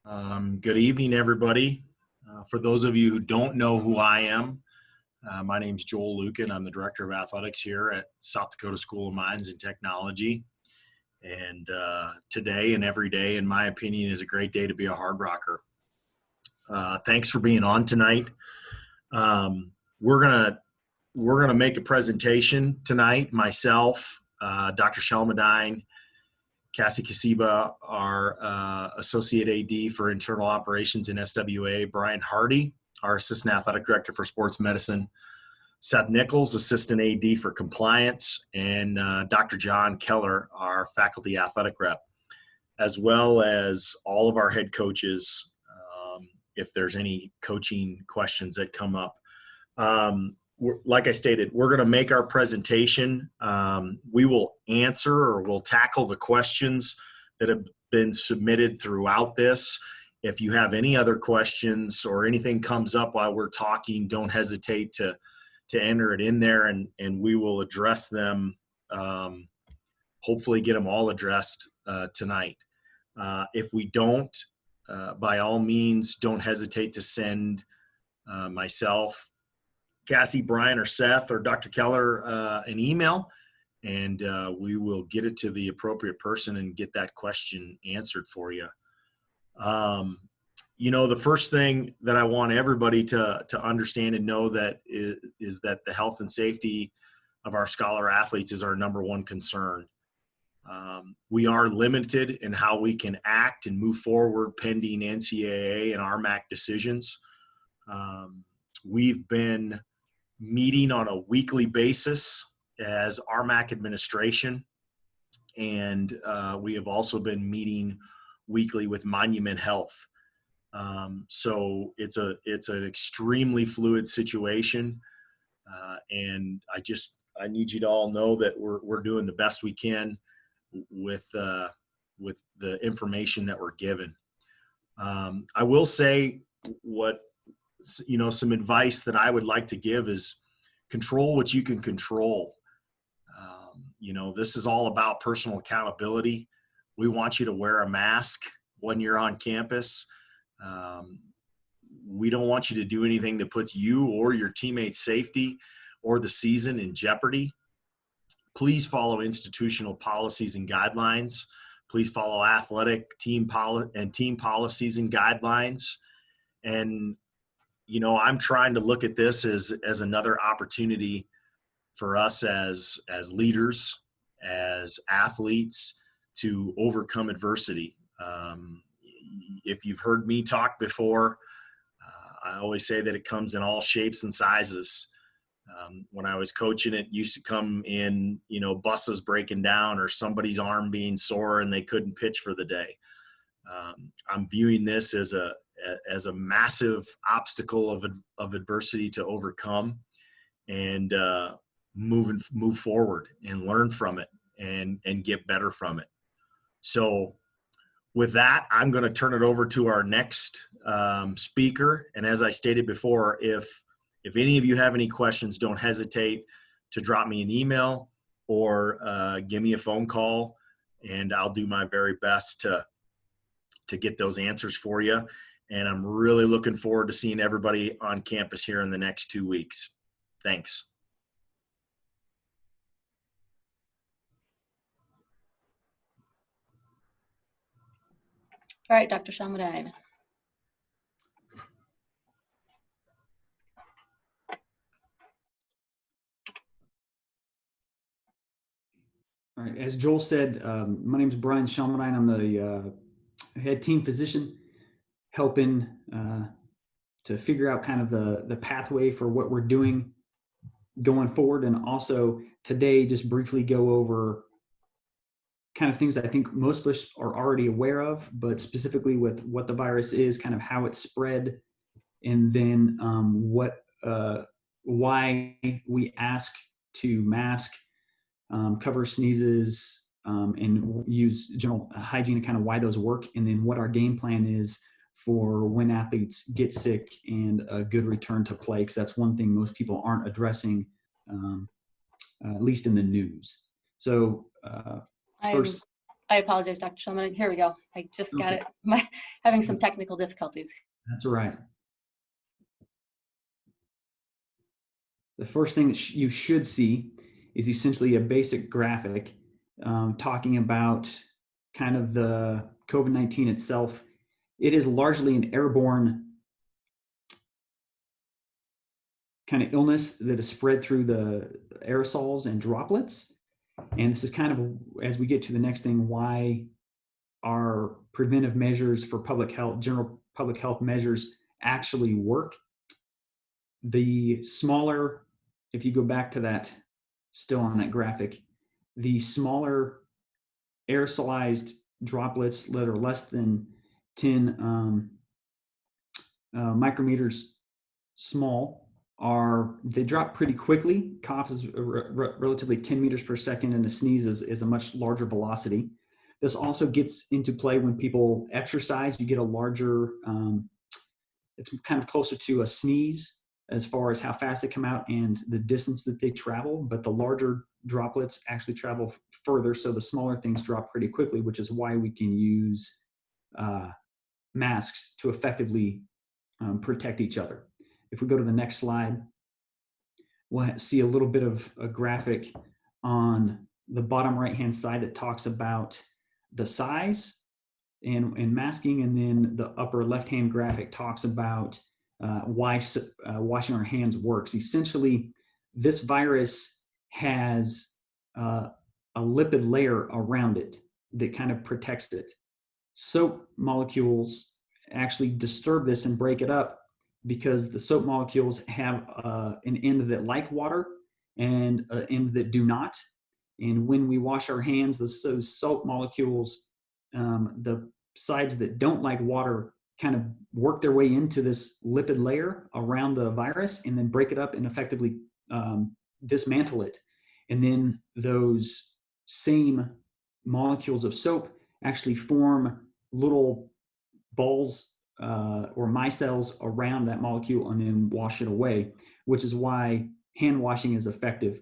Good evening, everybody. For those of you who don't know who I am, my name is Joel Lucan. I'm the Director of Athletics here at South Dakota School of Mines and Technology. And today and every day, in my opinion, is a great day to be a Hardrocker. Thanks for being on tonight. We're gonna make a presentation tonight. Myself, Dr. Shelmadine, Cassie Kasiba, our Associate AD for Internal Operations in SWA, Brian Hardy, our Assistant Athletic Director for Sports Medicine, Seth Nichols, Assistant AD for Compliance, and Dr. John Keller, our Faculty Athletic Rep, as well as all of our head coaches, if there's any coaching questions that come up. Like I stated, we're going to make our presentation. We will answer or we'll tackle the questions that have been submitted throughout this. If you have any other questions or anything comes up while we're talking, don't hesitate to enter it in there, and we will address them, hopefully get them all addressed tonight. If we don't, by all means, don't hesitate to send myself, Cassie, Brian, or Seth, or Dr. Keller an email, and we will get it to the appropriate person and get that question answered for you. The first thing that I want everybody to understand and know that is that the health and safety of our scholar athletes is our number one concern. We are limited in how we can act and move forward pending NCAA and RMAC decisions. We've been meeting on a weekly basis as RMAC administration, and we have also been meeting weekly with Monument Health. So it's an extremely fluid situation, and I need you to all know that we're doing the best we can with the information that we're given. I will say some advice that I would like to give is control what you can control. This is all about personal accountability. We want you to wear a mask when you're on campus. We don't want you to do anything that puts you or your teammates' safety or the season in jeopardy. Please follow institutional policies and guidelines. Please follow athletic team policies and guidelines. And I'm trying to look at this as another opportunity for us as leaders, as athletes, to overcome adversity. If you've heard me talk before, I always say that it comes in all shapes and sizes. When I was coaching, it used to come in, buses breaking down or somebody's arm being sore and they couldn't pitch for the day. I'm viewing this as a massive obstacle of adversity to overcome, and move forward and learn from it and get better from it. So with that, I'm going to turn it over to our next speaker. And as I stated before, if any of you have any questions, don't hesitate to drop me an email or give me a phone call, and I'll do my very best to get those answers for you. And I'm really looking forward to seeing everybody on campus here in the next 2 weeks. Thanks. All right, Dr. Shelmadine. All right, as Joel said, my name is Brian Shelmadine. I'm the head team physician, helping to figure out kind of the pathway for what we're doing going forward, and also today just briefly go over kind of things that I think most of us are already aware of, but specifically with what the virus is, kind of how it's spread, and then why we ask to mask, cover sneezes, and use general hygiene, and kind of why those work, and then what our game plan is for when athletes get sick and a good return to play, because that's one thing most people aren't addressing, at least in the news. So first, I apologize, Dr. Shulman. Here we go. I just got Okay. it. Having some technical difficulties. That's all right. The first thing that you should see is essentially a basic graphic talking about kind of the COVID-19 itself. It is largely an airborne kind of illness that is spread through the aerosols and droplets. And this is kind of, as we get to the next thing, why our preventive measures for public health, general public health measures actually work. The smaller, if you go back to that, still on that graphic, the smaller aerosolized droplets that are less than 10 micrometers small they drop pretty quickly. Cough is relatively 10 meters per second, and a sneeze is a much larger velocity. This also gets into play when people exercise. You get a larger, it's kind of closer to a sneeze as far as how fast they come out and the distance that they travel, but the larger droplets actually travel further, so the smaller things drop pretty quickly, which is why we can use masks to effectively protect each other. If we go to the next slide, we'll see a little bit of a graphic on the bottom right-hand side that talks about the size and masking, and then the upper left-hand graphic talks about why washing our hands works. Essentially, this virus has a lipid layer around it that kind of protects it. Soap molecules actually disturb this and break it up, because the soap molecules have an end that like water and an end that do not. And when we wash our hands, those soap molecules, the sides that don't like water, kind of work their way into this lipid layer around the virus and then break it up and effectively dismantle it. And then those same molecules of soap actually form little balls or micelles around that molecule and then wash it away, which is why hand washing is effective.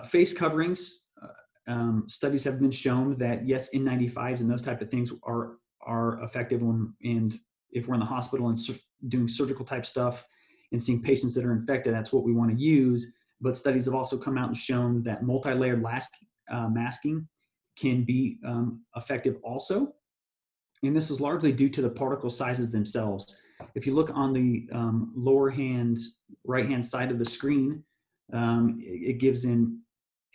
Face coverings, studies have been shown that yes, N95s and those type of things are effective and if we're in the hospital and doing surgical type stuff and seeing patients that are infected, that's what we want to use. But studies have also come out and shown that multi-layered masking can be effective also. And this is largely due to the particle sizes themselves. If you look on the lower right-hand side of the screen, it gives an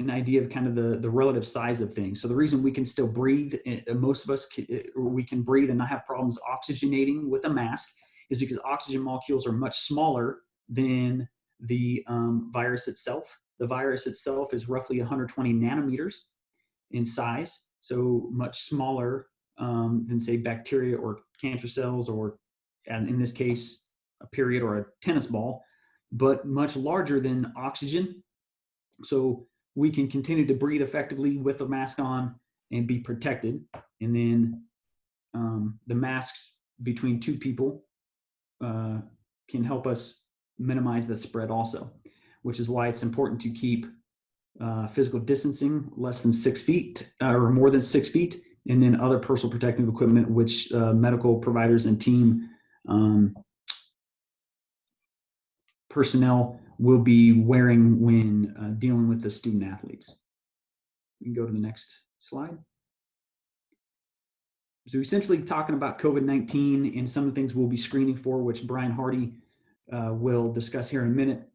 idea of kind of the relative size of things. So the reason we can still breathe, most of us we can breathe and not have problems oxygenating with a mask, is because oxygen molecules are much smaller than the virus itself. The virus itself is roughly 120 nanometers in size, so much smaller than say bacteria or cancer cells, or and in this case a period or a tennis ball, but much larger than oxygen. So we can continue to breathe effectively with a mask on and be protected. And then the masks between two people can help us minimize the spread also, which is why it's important to keep physical distancing less than 6 feet or more than 6 feet, and then other personal protective equipment, which medical providers and team personnel will be wearing when dealing with the student athletes. We can go to the next slide. So essentially talking about COVID-19 and some of the things we'll be screening for, which Brian Hardy will discuss here in a minute,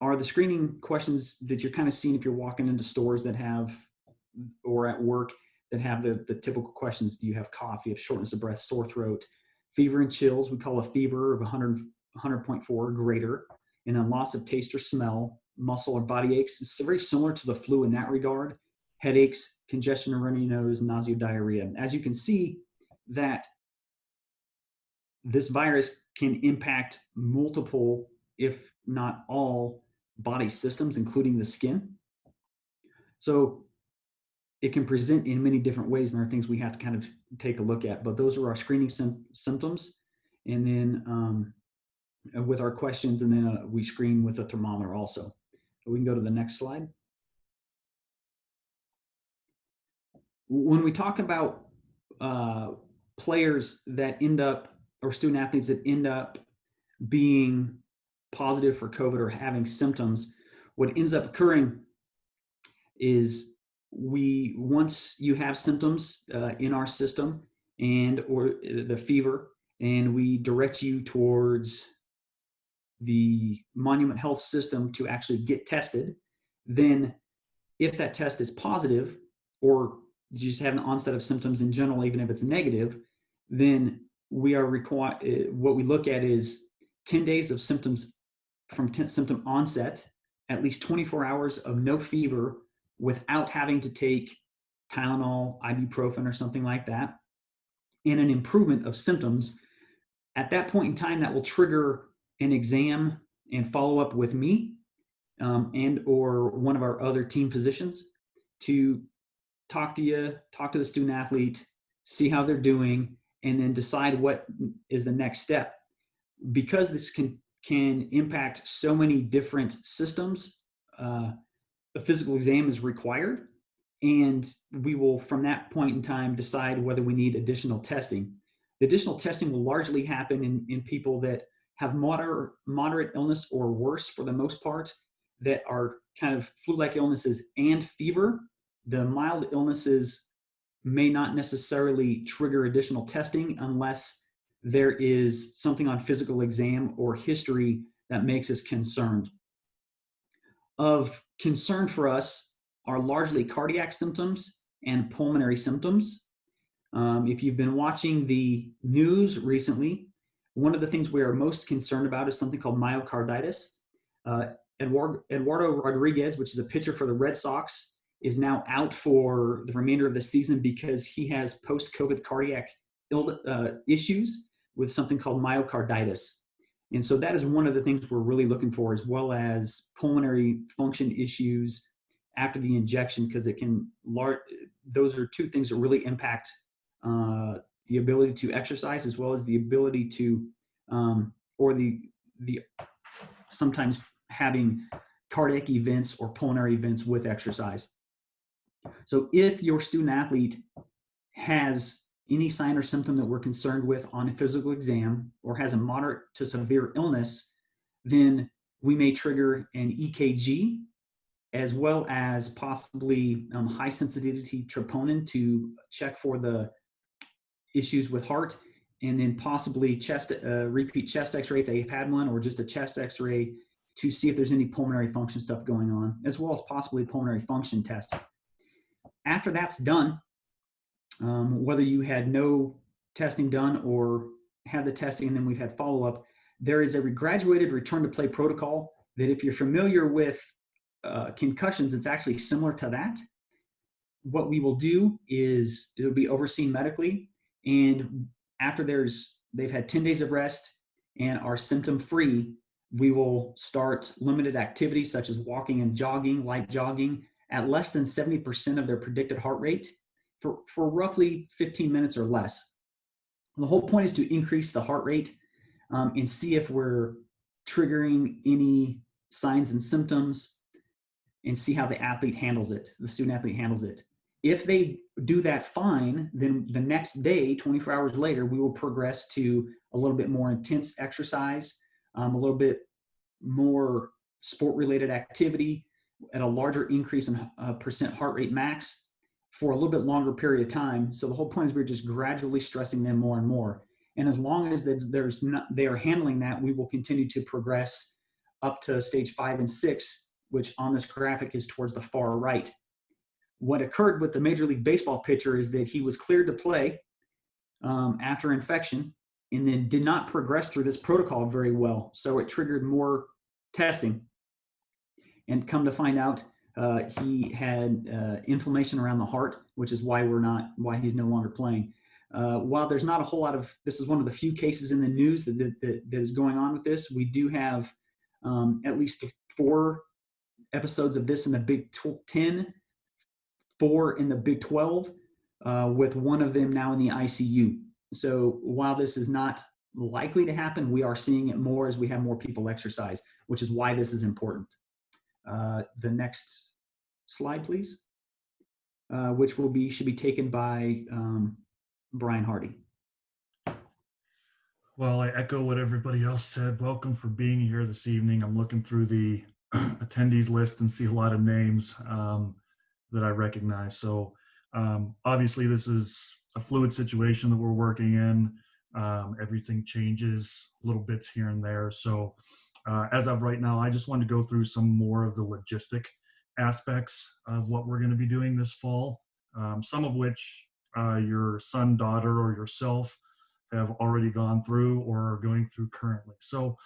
are the screening questions that you're kind of seeing if you're walking into stores that have, or at work, that have the typical questions. Do you have cough? You have shortness of breath, sore throat, fever and chills. We call a fever of 100.4 or greater, and then loss of taste or smell, muscle or body aches. It's very similar to the flu in that regard. Headaches, congestion or runny nose, nausea, diarrhea. As you can see, that this virus can impact multiple, if not all, body systems, including the skin. So it can present in many different ways, and there are things we have to kind of take a look at. But those are our screening symptoms. And then with our questions, and then we screen with a thermometer also. We can go to the next slide. when we talk about players that end up, or student athletes that end up being positive for COVID or having symptoms, what ends up occurring is once you have symptoms in our system or the fever, and we direct you towards the Monument Health system to actually get tested, then if that test is positive, or you just have an onset of symptoms in general, even if it's negative, then we are required, what we look at is 10 days of symptoms from symptom onset, at least 24 hours of no fever without having to take Tylenol, ibuprofen, or something like that, and an improvement of symptoms. At that point in time, that will trigger an exam and follow up with me and or one of our other team physicians to talk to you, talk to the student athlete, see how they're doing, and then decide what is the next step. Because this can impact so many different systems, a physical exam is required, and we will, from that point in time, decide whether we need additional testing. The additional testing will largely happen in people that have moderate illness or worse, for the most part, that are kind of flu-like illnesses and fever. The mild illnesses may not necessarily trigger additional testing unless there is something on physical exam or history that makes us concerned. Of concern for us are largely cardiac symptoms and pulmonary symptoms. If you've been watching the news recently, one of the things we are most concerned about is something called myocarditis. Eduardo Rodriguez, which is a pitcher for the Red Sox, is now out for the remainder of the season because he has post-COVID cardiac issues with something called myocarditis. And so that is one of the things we're really looking for, as well as pulmonary function issues after the injection, because those are two things that really impact the ability to exercise, as well as the ability to, or the sometimes having cardiac events or pulmonary events with exercise. So if your student athlete has any sign or symptom that we're concerned with on a physical exam, or has a moderate to severe illness, then we may trigger an EKG, as well as possibly high sensitivity troponin to check for the issues with heart, and then possibly repeat chest x-ray if they've had one, or just a chest x-ray to see if there's any pulmonary function stuff going on, as well as possibly pulmonary function test. After that's done, whether you had no testing done or had the testing and then we've had follow-up, there is a graduated return to play protocol that, if you're familiar with concussions, it's actually similar to that. What we will do is it'll be overseen medically, and after they've had 10 days of rest and are symptom-free, we will start limited activities such as walking and jogging, light jogging, at less than 70% of their predicted heart rate for roughly 15 minutes or less. The whole point is to increase the heart rate and see if we're triggering any signs and symptoms, and see how the athlete handles it, the student athlete handles it. If they do that fine, then the next day, 24 hours later, we will progress to a little bit more intense exercise, a little bit more sport-related activity at a larger increase in percent heart rate max for a little bit longer period of time. So the whole point is we're just gradually stressing them more and more. And as long as they are handling that, we will continue to progress up to stage 5 and 6, which on this graphic is towards the far right. What occurred with the Major League Baseball pitcher is that he was cleared to play after infection, and then did not progress through this protocol very well. So it triggered more testing. And come to find out, he had inflammation around the heart, which is why he's no longer playing. While there's not a whole lot of, this is one of the few cases in the news that is going on with this. We do have at least 4 episodes of this in the Big 10, 4 in the Big 12, with one of them now in the ICU. So while this is not likely to happen, we are seeing it more as we have more people exercise, which is why this is important. The next slide, please. which should be taken by Brian Hardy. Well, I echo what everybody else said. Welcome for being here this evening. I'm looking through the attendees list and see a lot of names that I recognize. So obviously this is a fluid situation that we're working in. Everything changes little bits here and there. So as of right now, I just want to go through some more of the logistic aspects of what we're going to be doing this fall, some of which your son, daughter, or yourself have already gone through or are going through currently. So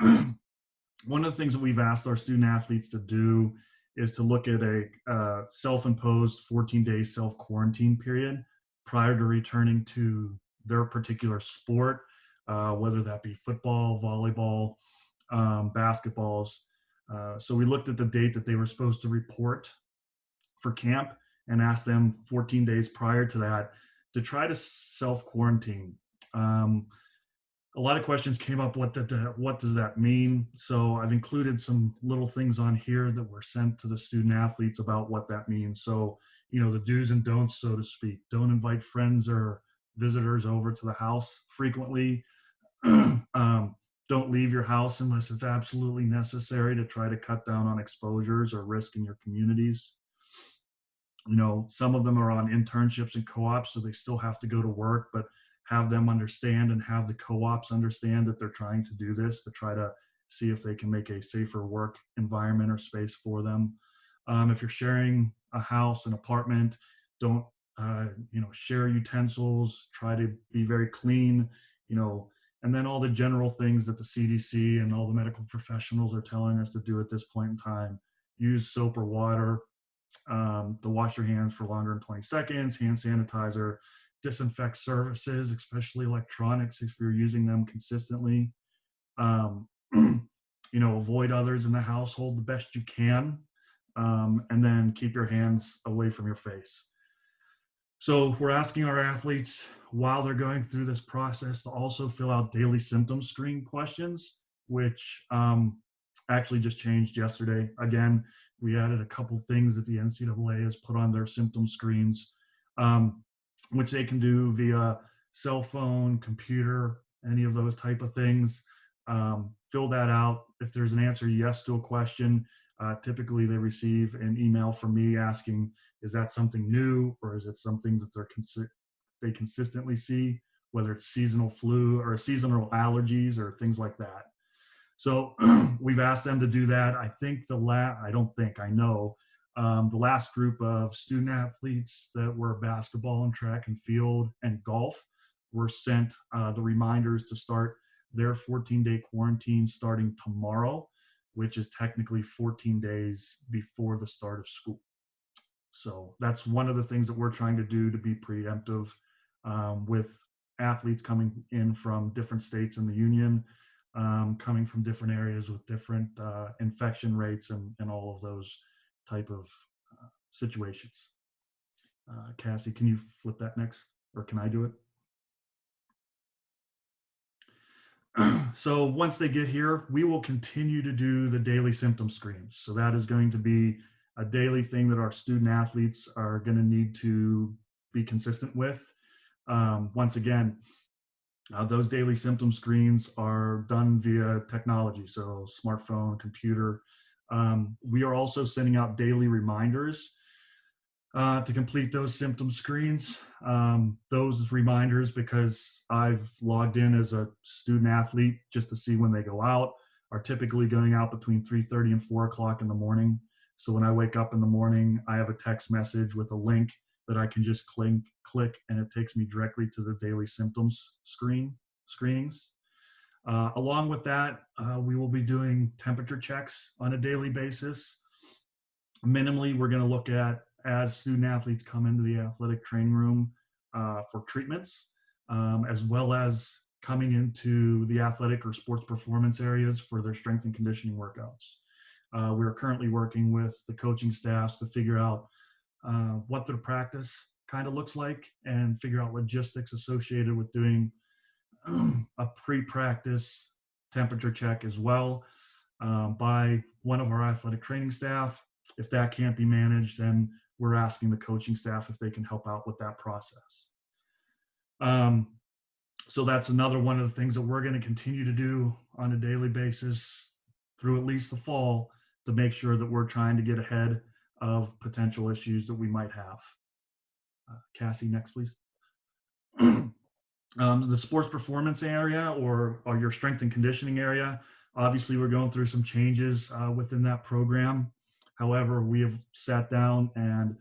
one of the things that we've asked our student athletes to do is to look at a self-imposed 14-day self-quarantine period prior to returning to their particular sport, whether that be football, volleyball, basketballs. So we looked at the date that they were supposed to report for camp and asked them 14 days prior to that to try to self-quarantine. A lot of questions came up. What does that mean? So I've included some little things on here that were sent to the student athletes about what that means. So, the do's and don'ts, so to speak. Don't invite friends or visitors over to the house frequently. Don't leave your house unless it's absolutely necessary to try to cut down on exposures or risk in your communities. Some of them are on internships and co-ops, so they still have to go to work, but have them understand and have the co-ops understand that they're trying to do this to try to see if they can make a safer work environment or space for them. If you're sharing a house, an apartment, don't, share utensils, try to be very clean, and then all the general things that the CDC and all the medical professionals are telling us to do at this point in time. Use soap or water, to wash your hands for longer than 20 seconds, hand sanitizer, disinfect surfaces, especially electronics if you're using them consistently. Avoid others in the household the best you can, and then keep your hands away from your face. So we're asking our athletes while they're going through this process to also fill out daily symptom screen questions, which actually just changed yesterday. Again, we added a couple things that the NCAA has put on their symptom screens, which they can do via cell phone, computer, any of those type of things. Fill that out. If there's an answer yes to a question, typically they receive an email from me asking, is that something new or is it something that they consistently see, whether it's seasonal flu or seasonal allergies or things like that. So we've asked them to do that. I know the last group of student athletes that were basketball and track and field and golf were sent the reminders to start their 14-day quarantine starting tomorrow, which is technically 14 days before the start of school. So that's one of the things that we're trying to do to be preemptive with athletes coming in from different states in the union, coming from different areas with different infection rates and all of those type of situations. Cassie, can you flip that next, or can I do it? So once they get here, we will continue to do the daily symptom screens. So that is going to be a daily thing that our student athletes are going to need to be consistent with. Once again, those daily symptom screens are done via technology, so smartphone, computer. We are also sending out daily reminders to complete those symptom screens. Those reminders, because I've logged in as a student athlete just to see when they go out, are typically going out between 3:30 and 4 o'clock in the morning. So when I wake up in the morning, I have a text message with a link that I can just click, and it takes me directly to the daily symptoms screenings. Along with that, we will be doing temperature checks on a daily basis. Minimally, we're going to look at, as student athletes come into the athletic training room for treatments, as well as coming into the athletic or sports performance areas for their strength and conditioning workouts. We are currently working with the coaching staffs to figure out what their practice kind of looks like and figure out logistics associated with doing a pre-practice temperature check as well by one of our athletic training staff. If that can't be managed, then we're asking the coaching staff if they can help out with that process. So that's another one of the things that we're going to continue to do on a daily basis through at least the fall to make sure that we're trying to get ahead of potential issues that we might have. Cassie, next, please. The sports performance area or your strength and conditioning area, obviously we're going through some changes within that program. However, we have sat down and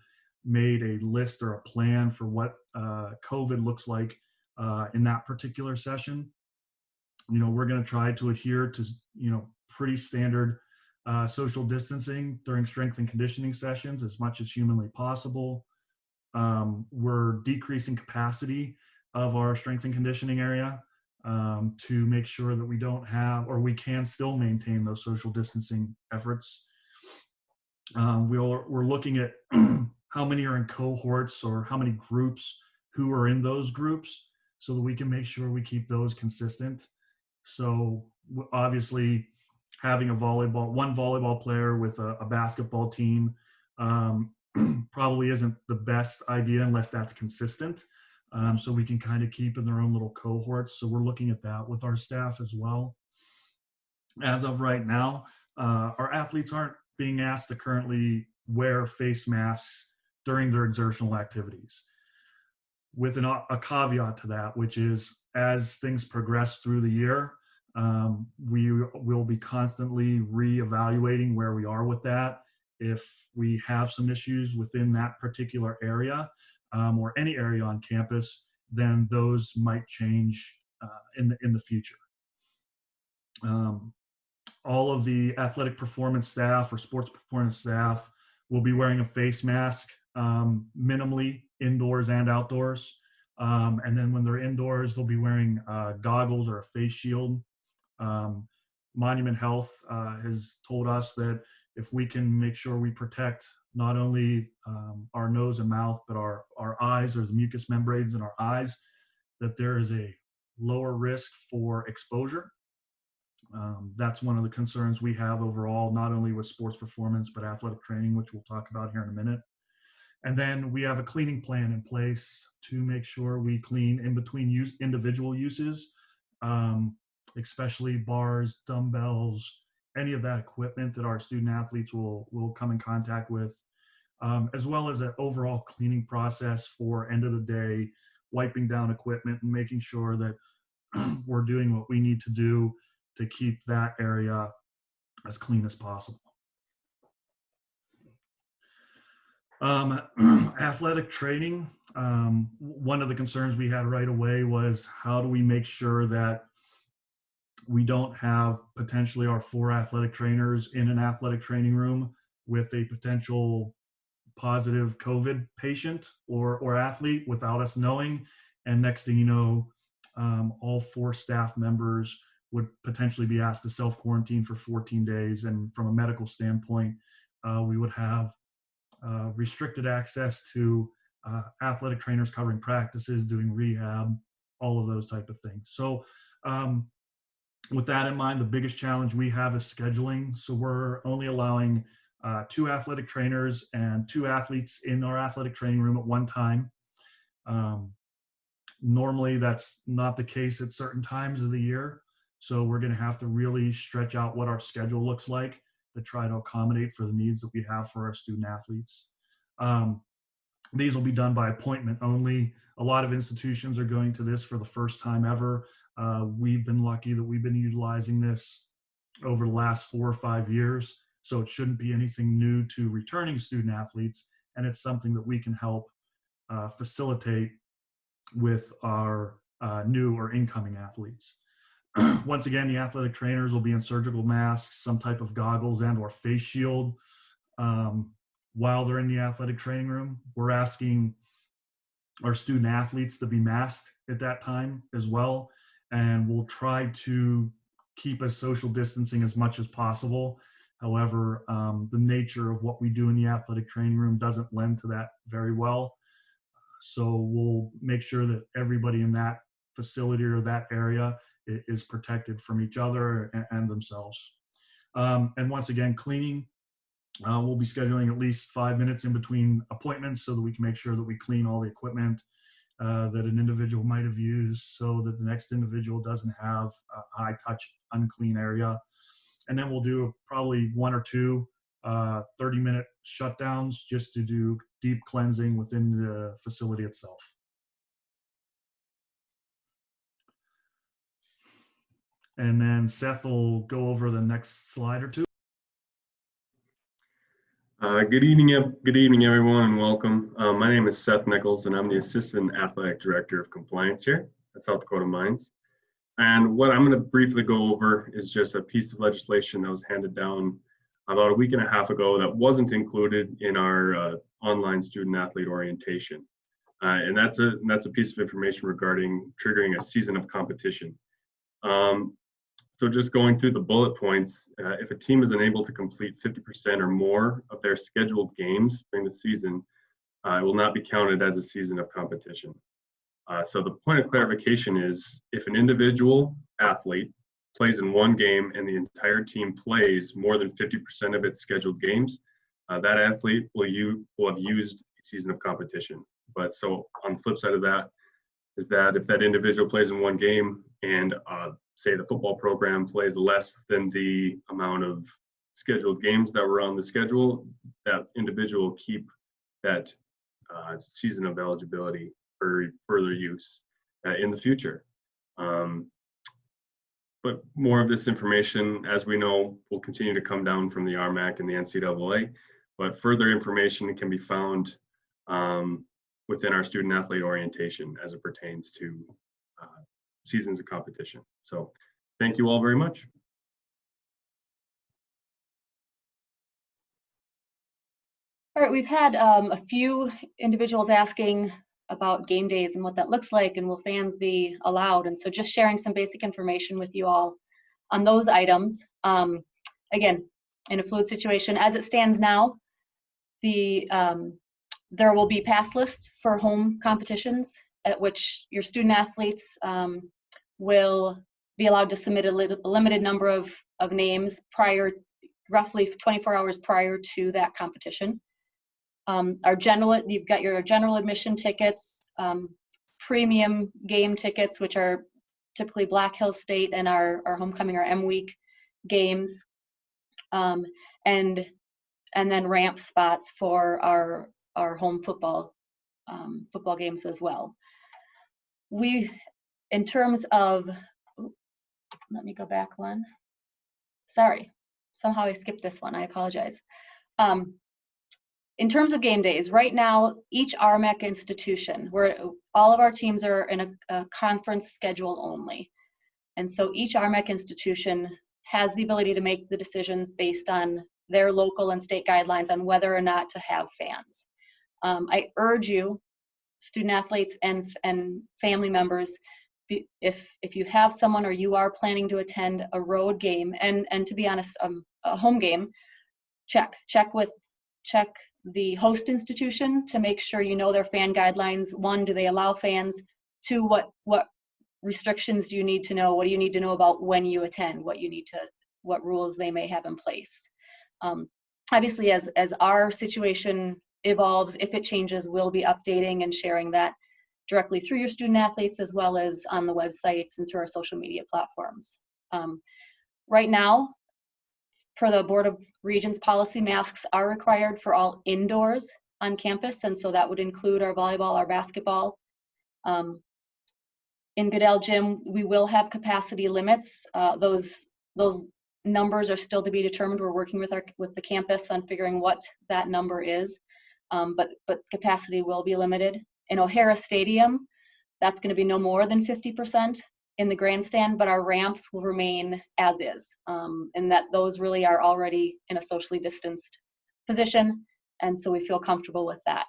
made a list or a plan for what COVID looks like in that particular session. We're going to try to adhere to, pretty standard social distancing during strength and conditioning sessions as much as humanly possible. We're decreasing capacity of our strength and conditioning area to make sure that we don't have, or we can still maintain those social distancing efforts. We're looking at how many are in cohorts or how many groups who are in those groups so that we can make sure we keep those consistent. So obviously having one volleyball player with a basketball team probably isn't the best idea unless that's consistent. So we can kind of keep in their own little cohorts. So we're looking at that with our staff as well. As of right now, our athletes aren't being asked to currently wear face masks during their exertional activities. With a caveat to that, which is as things progress through the year, we will be constantly reevaluating where we are with that. If we have some issues within that particular area or any area on campus, then those might change in the future. All of the athletic performance staff or sports performance staff will be wearing a face mask minimally indoors and outdoors. And then when they're indoors, they'll be wearing goggles or a face shield. Monument Health has told us that if we can make sure we protect not only our nose and mouth, but our eyes, or the mucous membranes in our eyes, that there is a lower risk for exposure. That's one of the concerns we have overall, not only with sports performance, but athletic training, which we'll talk about here in a minute. And then we have a cleaning plan in place to make sure we clean in between individual uses, especially bars, dumbbells, any of that equipment that our student athletes will come in contact with, as well as an overall cleaning process for end of the day, wiping down equipment and making sure that we're doing what we need to do to keep that area as clean as possible. Athletic training, one of the concerns we had right away was how do we make sure that we don't have potentially our 4 athletic trainers in an athletic training room with a potential positive COVID patient or athlete without us knowing. And next thing you know, all 4 staff members would potentially be asked to self-quarantine for 14 days. And from a medical standpoint, we would have restricted access to athletic trainers covering practices, doing rehab, all of those type of things. So with that in mind, the biggest challenge we have is scheduling. So we're only allowing 2 athletic trainers and 2 athletes in our athletic training room at one time. Normally that's not the case at certain times of the year. So we're going to have to really stretch out what our schedule looks like to try to accommodate for the needs that we have for our student athletes. These will be done by appointment only. A lot of institutions are going to this for the first time ever. We've been lucky that we've been utilizing this over the last 4 or 5 years. So it shouldn't be anything new to returning student athletes. And it's something that we can help facilitate with our new or incoming athletes. Once again, the athletic trainers will be in surgical masks, some type of goggles and or face shield while they're in the athletic training room. We're asking our student athletes to be masked at that time as well. And we'll try to keep us social distancing as much as possible. However, the nature of what we do in the athletic training room doesn't lend to that very well. So we'll make sure that everybody in that facility or that area is protected from each other and themselves. And once again, cleaning. We'll be scheduling at least 5 minutes in between appointments so that we can make sure that we clean all the equipment that an individual might have used, so that the next individual doesn't have a high touch unclean area. And then we'll do probably 1 or 2 30-minute shutdowns just to do deep cleansing within the facility itself. And then Seth will go over the next slide or two. Good evening, everyone, and welcome. My name is Seth Nichols, and I'm the Assistant Athletic Director of Compliance here at South Dakota Mines. And what I'm going to briefly go over is just a piece of legislation that was handed down about a week and a half ago that wasn't included in our online student athlete orientation. And that's a piece of information regarding triggering a season of competition. So just going through the bullet points, if a team is unable to complete 50% or more of their scheduled games during the season, it will not be counted as a season of competition. So the point of clarification is, if an individual athlete plays in one game and the entire team plays more than 50% of its scheduled games, that athlete will have used a season of competition. But so on the flip side of that is that if that individual plays in one game and say the football program plays less than the amount of scheduled games that were on the schedule, that individual will keep that season of eligibility for further use in the future. But more of this information, as we know, will continue to come down from the RMAC and the NCAA, but further information can be found within our student athlete orientation as it pertains to seasons of competition. So thank you all very much. All right, we've had a few individuals asking about game days and what that looks like, and will fans be allowed? And so just sharing some basic information with you all on those items. Again, in a fluid situation, as it stands now, there will be pass lists for home competitions at which your student athletes will be allowed to submit a limited number of names roughly 24 hours prior to that competition. You've got your general admission tickets, premium game tickets, which are typically Black Hills State and our homecoming or M Week games, and then ramp spots for our home football games as well. In terms of, let me go back one. Sorry, somehow I skipped this one. I apologize. In terms of game days, right now, each RMAC institution, where all of our teams are in a conference schedule only. And so each RMAC institution has the ability to make the decisions based on their local and state guidelines on whether or not to have fans. I urge you, student athletes and family members, if you have someone or you are planning to attend a road game, and to be honest, a home game, check the host institution to make sure you know their fan guidelines. 1, do they allow fans? 2, what restrictions do you need to know? What do you need to know about when you attend? What rules they may have in place? Obviously, as our situation evolves, if it changes, we'll be updating and sharing that directly through your student athletes, as well as on the websites and through our social media platforms. Right now, per the Board of Regents policy, masks are required for all indoors on campus, and so that would include our volleyball, our basketball. In Goodell Gym, we will have capacity limits. Those numbers are still to be determined. We're working with the campus on figuring what that number is, but capacity will be limited. In O'Hara Stadium, that's going to be no more than 50% in the grandstand, but our ramps will remain as is, and that those really are already in a socially distanced position, and so we feel comfortable with that.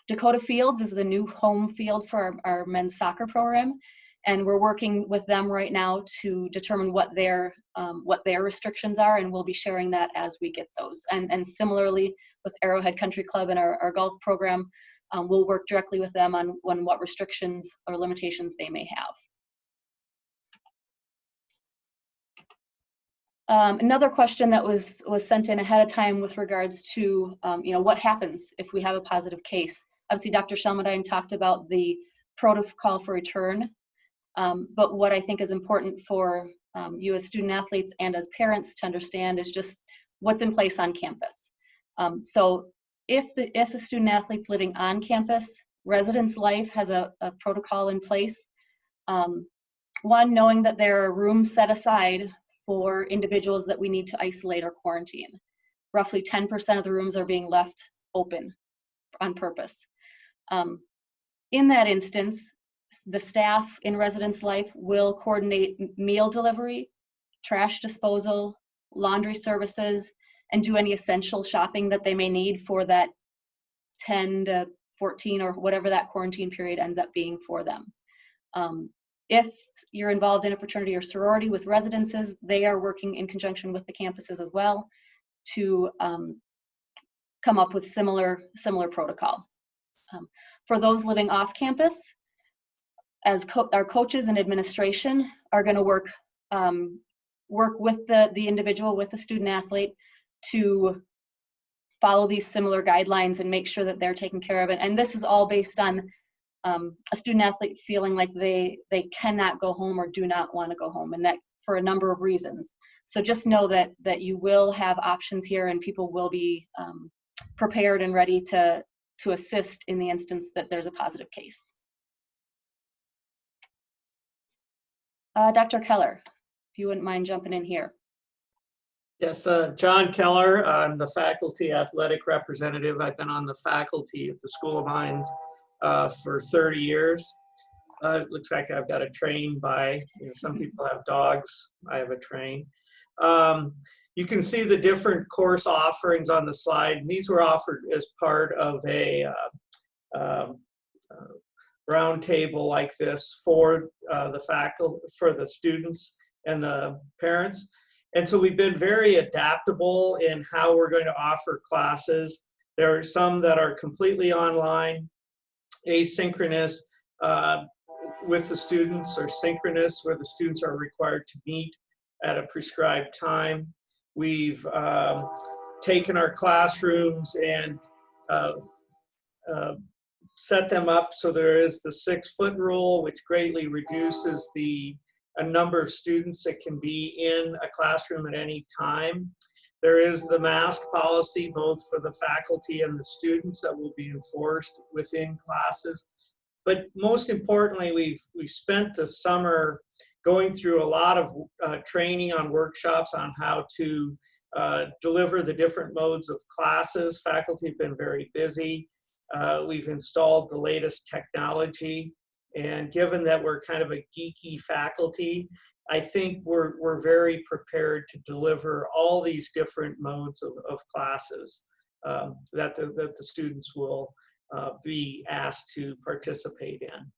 Dakota Fields is the new home field for our men's soccer program, and we're working with them right now to determine what their restrictions are, and we'll be sharing that as we get those. And similarly with Arrowhead Country Club and our golf program, we'll work directly with them on what restrictions or limitations they may have. Another question that was sent in ahead of time with regards to, what happens if we have a positive case. Obviously, Dr. Shelmadine talked about the protocol for return, but what I think is important for you as student athletes and as parents to understand is just what's in place on campus. So if a student athlete's living on campus, Residence Life has a protocol in place. One, knowing that there are rooms set aside for individuals that we need to isolate or quarantine. Roughly 10% of the rooms are being left open on purpose. In that instance, the staff in Residence Life will coordinate meal delivery, trash disposal, laundry services, and do any essential shopping that they may need for that 10 to 14 or whatever that quarantine period ends up being for them. If you're involved in a fraternity or sorority with residences, they are working in conjunction with the campuses as well to come up with similar protocol. For those living off campus, as our coaches and administration are going to work with the individual, with the student athlete, to follow these similar guidelines and make sure that they're taken care of. And this is all based on a student athlete feeling like they cannot go home or do not want to go home, and that for a number of reasons. So just know that you will have options here, and people will be prepared and ready to assist in the instance that there's a positive case. Dr. Keller, if you wouldn't mind jumping in here. Yes, John Keller. I'm the faculty athletic representative. I've been on the faculty at the School of Mines for 30 years. It looks like I've got a train by, some people have dogs, I have a train. You can see the different course offerings on the slide. And these were offered as part of a round table like this for the faculty, for the students and the parents. And so we've been very adaptable in how we're going to offer classes. There are some that are completely online, asynchronous with the students, or synchronous where the students are required to meet at a prescribed time. We've taken our classrooms and set them up so there is the 6-foot rule, which greatly reduces a number of students that can be in a classroom at any time. There is the mask policy, both for the faculty and the students, that will be enforced within classes. But most importantly, we've spent the summer going through a lot of training on workshops on how to deliver the different modes of classes. Faculty have been very busy. We've installed the latest technology. And given that we're kind of a geeky faculty, I think we're very prepared to deliver all these different modes of classes that the students will be asked to participate in.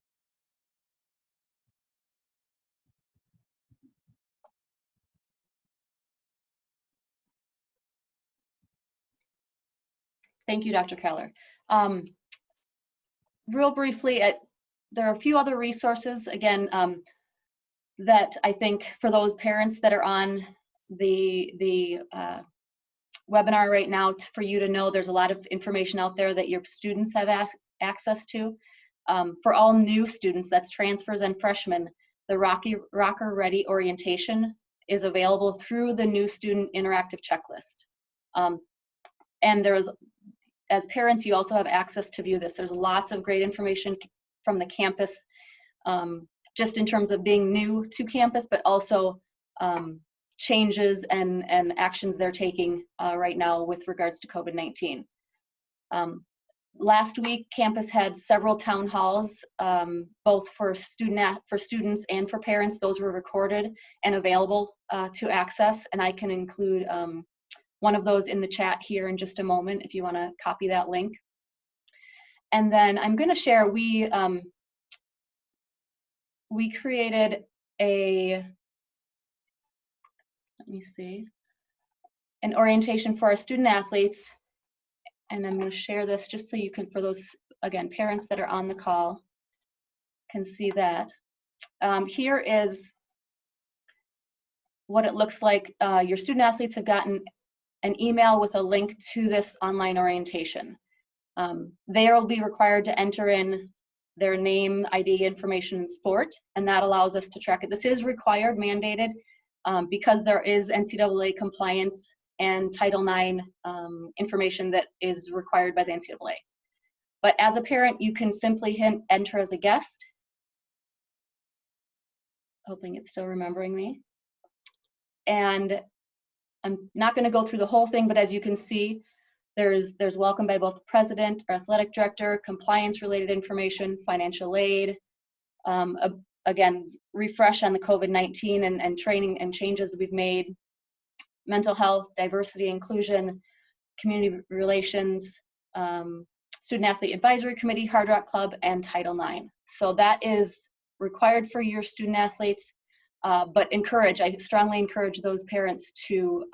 Thank you, Dr. Keller. Real briefly, there are a few other resources, again, that I think for those parents that are on the webinar right now, for you to know there's a lot of information out there that your students have access to. For all new students, that's transfers and freshmen, the Rocker Ready orientation is available through the new student interactive checklist. And there's, as parents, you also have access to view this. There's lots of great information from the campus, just in terms of being new to campus, but also changes and actions they're taking right now with regards to COVID-19. Last week, campus had several town halls, both for students and for parents. Those were recorded and available to access, and I can include one of those in the chat here in just a moment if you want to copy that link. And then I'm going to share, we created an orientation for our student athletes, and I'm going to share this just so you can, for those, again, parents that are on the call, can see that. Here is what it looks like. Your student athletes have gotten an email with a link to this online orientation. They will be required to enter in their name, ID information, and sport, and that allows us to track it. This is required, mandated, because there is NCAA compliance and Title IX information that is required by the NCAA. But as a parent, you can simply enter as a guest. Hoping it's still remembering me. And I'm not going to go through the whole thing, but as you can see, there's welcome by both the president, our athletic director, compliance related information, financial aid, again, refresh on the COVID-19 and training and changes we've made, mental health, diversity, inclusion, community relations, student athlete advisory committee, Hard Rock Club, and Title IX. So that is required for your student athletes, but I strongly encourage those parents to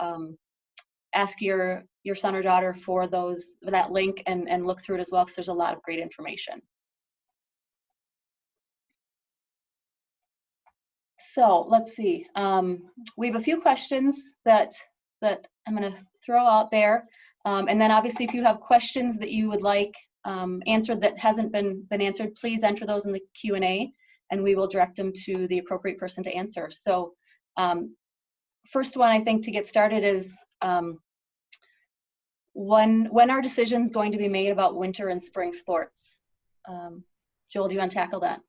ask your son or daughter for that link and look through it as well, because there's a lot of great information. So let's see. We have a few questions that I'm going to throw out there. And then obviously if you have questions that you would like answered that hasn't been answered, please enter those in the Q&A and we will direct them to the appropriate person to answer. So first one I think to get started is when are decisions going to be made about winter and spring sports? Joel, do you want to tackle that?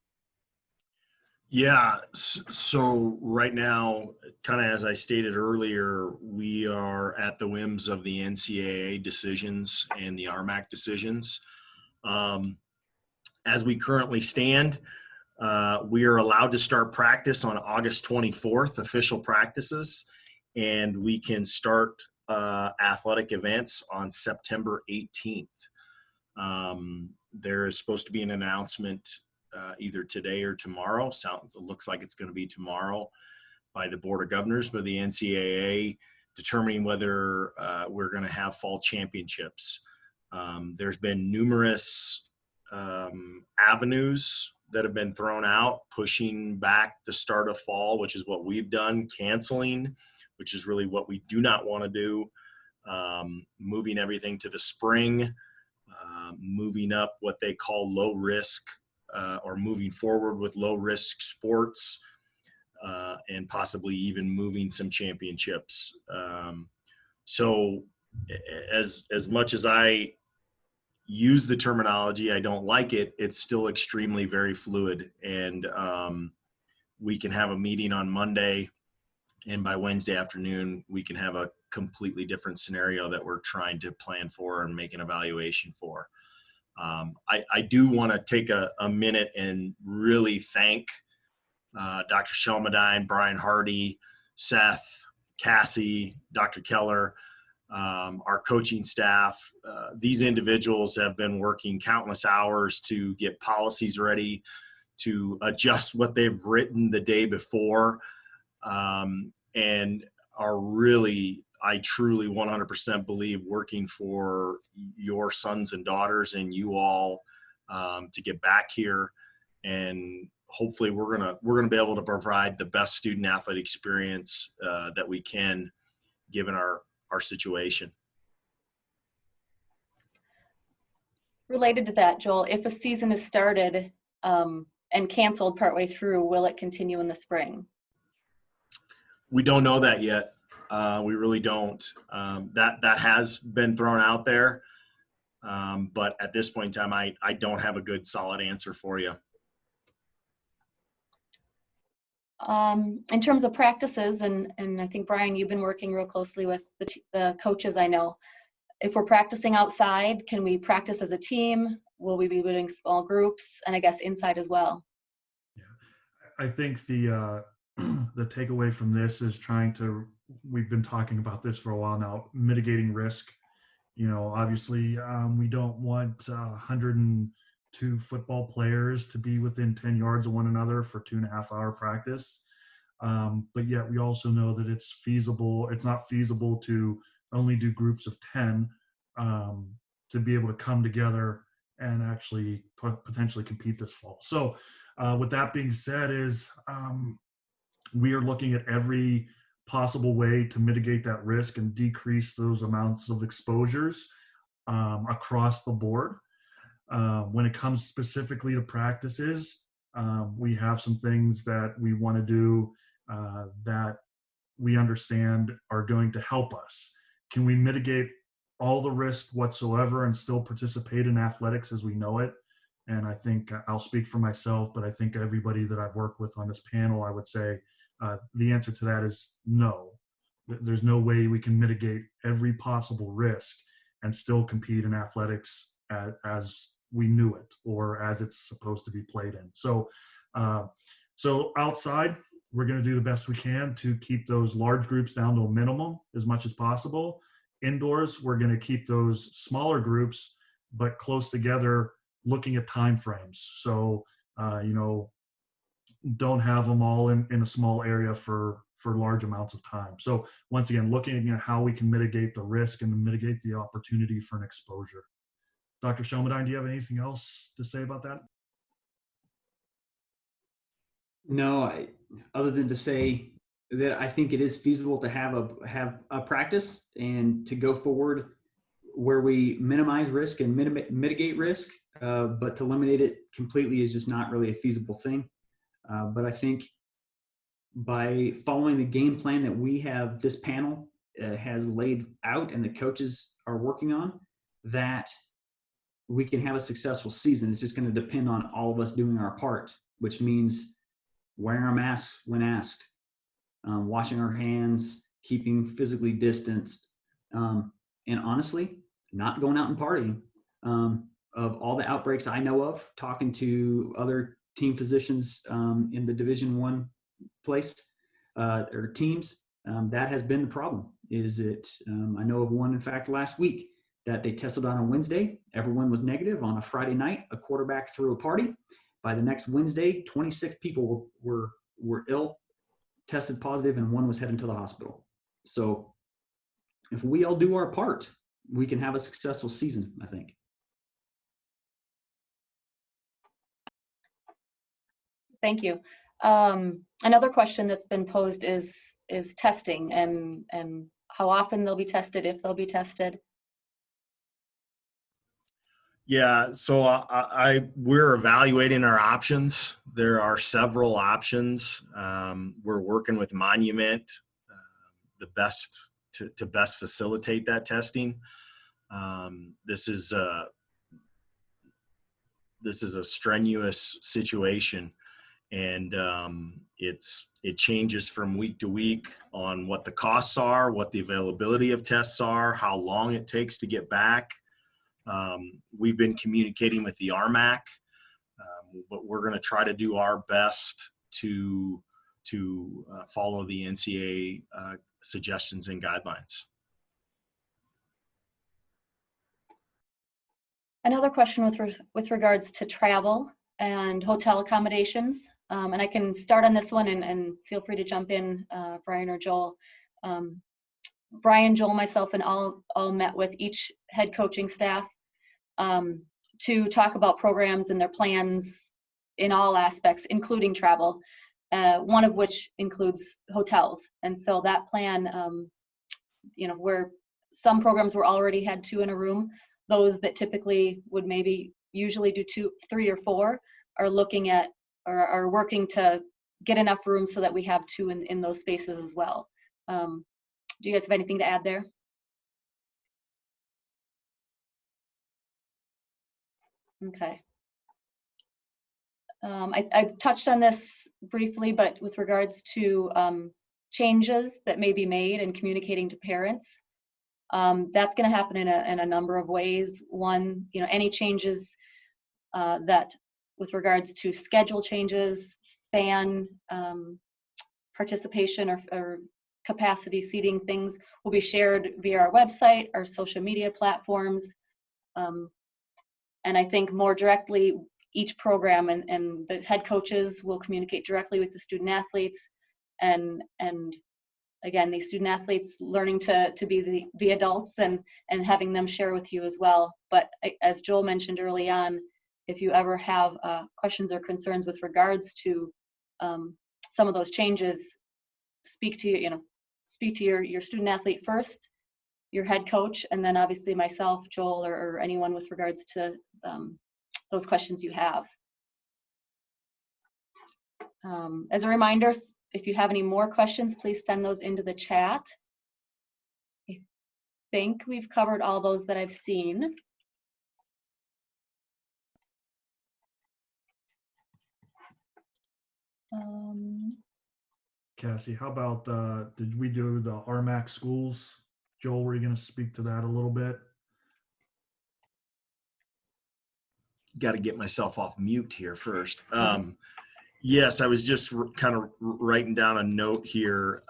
Yeah, so right now, kind of as I stated earlier, we are at the whims of the NCAA decisions and the RMAC decisions. As we currently stand, we are allowed to start practice on August 24th, official practices, and we can start athletic events on September 18th. There is supposed to be an announcement either today or tomorrow. It looks like it's going to be tomorrow by the Board of Governors, by the NCAA, determining whether we're going to have fall championships. There's been numerous avenues that have been thrown out, pushing back the start of fall, which is what we've done, canceling, which is really what we do not want to do, moving everything to the spring, moving up what they call low risk, or moving forward with low risk sports, and possibly even moving some championships. So as much as I use the terminology, I don't like it, it's still extremely very fluid. And we can have a meeting on Monday, and by Wednesday afternoon, we can have a completely different scenario that we're trying to plan for and make an evaluation for. I do want to take a minute and really thank Dr. Shelmadine, Brian Hardy, Seth, Cassie, Dr. Keller, our coaching staff. These individuals have been working countless hours to get policies ready, to adjust what they've written the day before, and are really, I truly 100% believe, working for your sons and daughters and you all to get back here. And hopefully we're gonna be able to provide the best student athlete experience that we can, given our situation. Related to that, Joel, if a season is started and canceled partway through, will it continue in the spring? We don't know that yet. We really don't. That has been thrown out there, but at this point in time, I don't have a good solid answer for you. In terms of practices, and I think, Brian, you've been working real closely with the coaches, I know. If we're practicing outside, can we practice as a team? Will we be doing small groups? And I guess inside as well? Yeah, I think the takeaway from this is we've been talking about this for a while now, mitigating risk. You know, obviously we don't want 102 football players to be within 10 yards of one another for 2.5-hour practice. But yet we also know that it's not feasible to only do groups of 10 to be able to come together and actually potentially compete this fall. So with that being said, we are looking at every possible way to mitigate that risk and decrease those amounts of exposures across the board. When it comes specifically to practices, we have some things that we want to do that we understand are going to help us. Can we mitigate all the risk whatsoever and still participate in athletics as we know it? And I think I'll speak for myself, but I think everybody that I've worked with on this panel, I would say the answer to that is no. There's no way we can mitigate every possible risk and still compete in athletics as we knew it or as it's supposed to be played in. So outside, we're going to do the best we can to keep those large groups down to a minimum as much as possible. Indoors, we're going to keep those smaller groups, but close together, looking at time frames. So, don't have them all in a small area for large amounts of time. So once again, looking at how we can mitigate the risk and mitigate the opportunity for an exposure. Dr. Shelmadine, do you have anything else to say about that? No, other than to say that I think it is feasible to have a practice and to go forward where we minimize risk and mitigate risk, but to eliminate it completely is just not really a feasible thing. But I think by following the game plan that we have, this panel has laid out and the coaches are working on, that we can have a successful season. It's just going to depend on all of us doing our part, which means wearing our masks when asked, washing our hands, keeping physically distanced, and honestly, not going out and partying. Of all the outbreaks I know of, talking to other team physicians in the Division I place or teams, that has been the problem. I know of one, in fact, last week that they tested on a Wednesday. Everyone was negative. On a Friday night, a quarterback threw a party. By the next Wednesday, 26 people were ill, tested positive, and one was heading to the hospital. So if we all do our part, we can have a successful season, I think. Thank you. Another question that's been posed is testing and how often they'll be tested, if they'll be tested. Yeah, so we're evaluating our options. There are several options. We're working with Monument, the best to best facilitate that testing. This is a strenuous situation, and it changes from week to week on what the costs are, what the availability of tests are, how long it takes to get back. We've been communicating with the RMAC, but we're going to try to do our best to follow the NCAA suggestions and guidelines. Another question with regards to travel and hotel accommodations, and I can start on this one and feel free to jump in, Brian or Joel. Brian, Joel, myself, and all met with each head coaching staff to talk about programs and their plans in all aspects, including travel, one of which includes hotels. And so that plan, where some programs were already had 2 in a room, those that typically would maybe usually do 2, 3, or 4 are looking at or are working to get enough room so that we have 2 in those spaces as well. Do you guys have anything to add there? Okay. I touched on this briefly, but with regards to changes that may be made and communicating to parents, that's going to happen in a number of ways. One, any changes that with regards to schedule changes, fan participation or capacity seating things will be shared via our website, our social media platforms. And I think more directly, each program and the head coaches will communicate directly with the student athletes. And again, these student athletes learning to be the adults and having them share with you as well. But as Joel mentioned early on, if you ever have questions or concerns with regards to some of those changes, speak to speak to your student athlete first, your head coach, and then obviously myself, Joel, or anyone with regards to those questions you have. As a reminder, if you have any more questions, please send those into the chat. I think we've covered all those that I've seen. Cassie, how about, did we do the RMAC schools? Joel, were you going to speak to that a little bit? Got to get myself off mute here first. Yes, I was just kind of writing down a note here.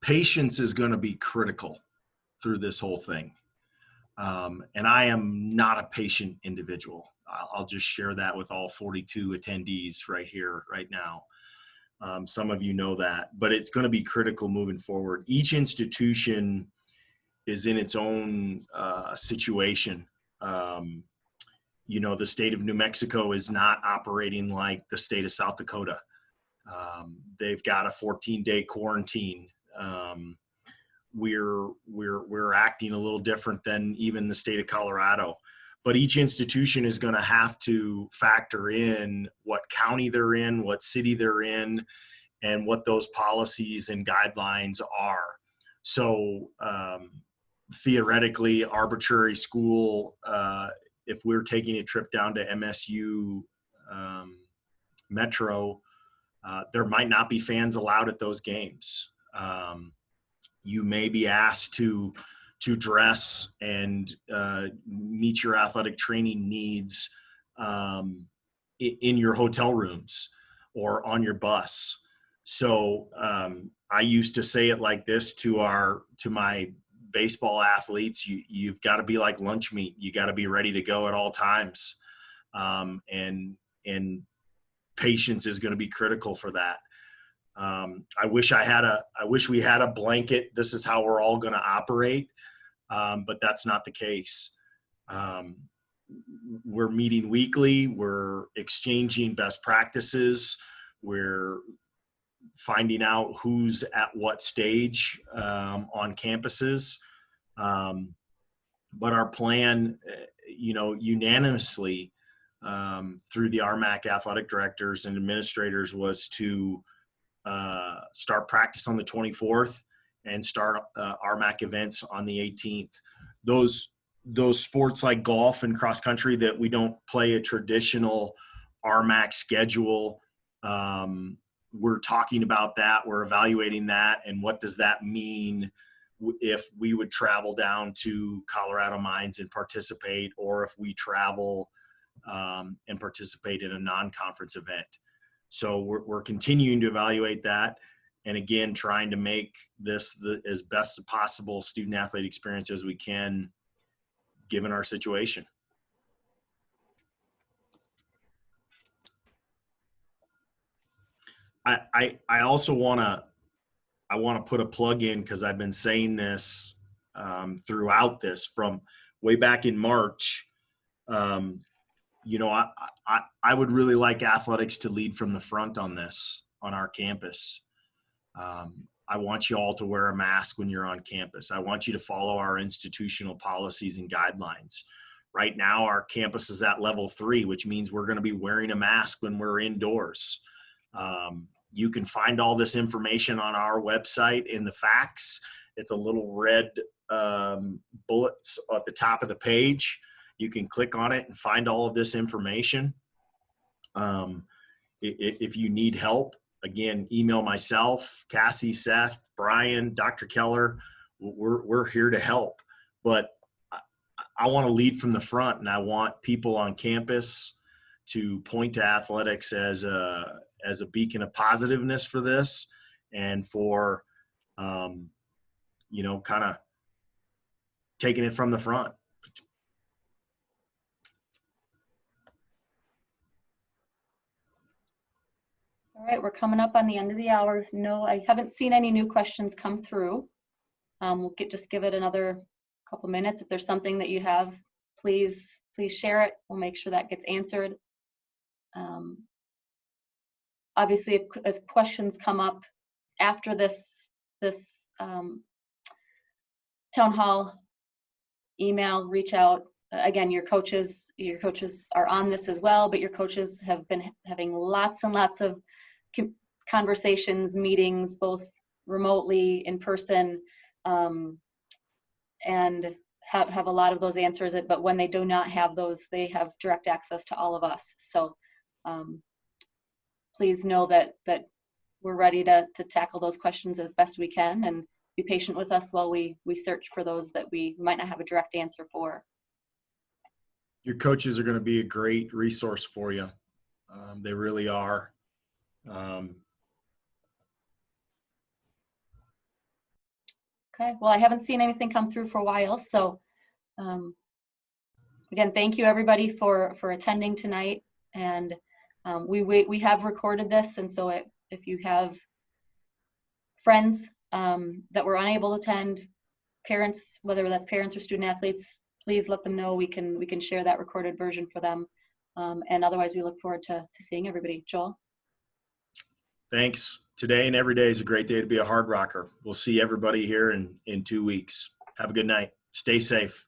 Patience is going to be critical through this whole thing. And I am not a patient individual. I'll just share that with all 42 attendees right here, right now. Some of you know that, but it's going to be critical moving forward. Each institution is in its own situation. You know, the state of New Mexico is not operating like the state of South Dakota. They've got a 14-day quarantine. We're acting a little different than even the state of Colorado. But each institution is going to have to factor in what county they're in, what city they're in, and what those policies and guidelines are. So theoretically, arbitrary school, if we're taking a trip down to MSU Metro, there might not be fans allowed at those games. You may be asked to dress and meet your athletic training needs in your hotel rooms or on your bus. So I used to say it like this to my baseball athletes: you've got to be like lunch meat. You got to be ready to go at all times, and patience is going to be critical for that. I wish we had a blanket. This is how we're all going to operate. But that's not the case. We're meeting weekly. We're exchanging best practices. We're finding out who's at what stage on campuses. But our plan, unanimously through the RMAC athletic directors and administrators was to start practice on the 24th and start RMAC events on the 18th. Those sports like golf and cross country that we don't play a traditional RMAC schedule, we're talking about that. We're evaluating that, and what does that mean if we would travel down to Colorado Mines and participate, or if we travel and participate in a non-conference event. So we're continuing to evaluate that. And again, trying to make this as best as possible student athlete experience as we can, given our situation. I also want to put a plug in, because I've been saying this throughout this from way back in March. I would really like athletics to lead from the front on this, on our campus. I want you all to wear a mask when you're on campus. I want you to follow our institutional policies and guidelines. Right now, our campus is at level 3, which means we're going to be wearing a mask when we're indoors. You can find all this information on our website in the facts. It's a little red bullets at the top of the page. You can click on it and find all of this information. If you need help, again, email myself, Cassie, Seth, Brian, Dr. Keller. We're here to help. But I want to lead from the front, and I want people on campus to point to athletics as a beacon of positiveness for this, and for, kind of taking it from the front. All right, we're coming up on the end of the hour. No, I haven't seen any new questions come through. We'll just give it another couple minutes. If there's something that you have, please share it. We'll make sure that gets answered. Obviously, as questions come up, after this town hall, email, reach out. Again, your coaches are on this as well, but your coaches have been having lots and lots of conversations, meetings, both remotely, in person, and have a lot of those answers. But when they do not have those, they have direct access to all of us. So please know that we're ready to tackle those questions as best we can, and be patient with us while we search for those that we might not have a direct answer for. Your coaches are going to be a great resource for you. They really are. Okay, well, I haven't seen anything come through for a while, so again, thank you everybody for attending tonight. And we have recorded this, and so if you have friends that were unable to attend, parents, whether that's parents or student athletes, please let them know. We can share that recorded version for them. And otherwise, we look forward to seeing everybody. Joel? Thanks. Today and every day is a great day to be a Hardrocker. We'll see everybody here in 2 weeks. Have a good night. Stay safe.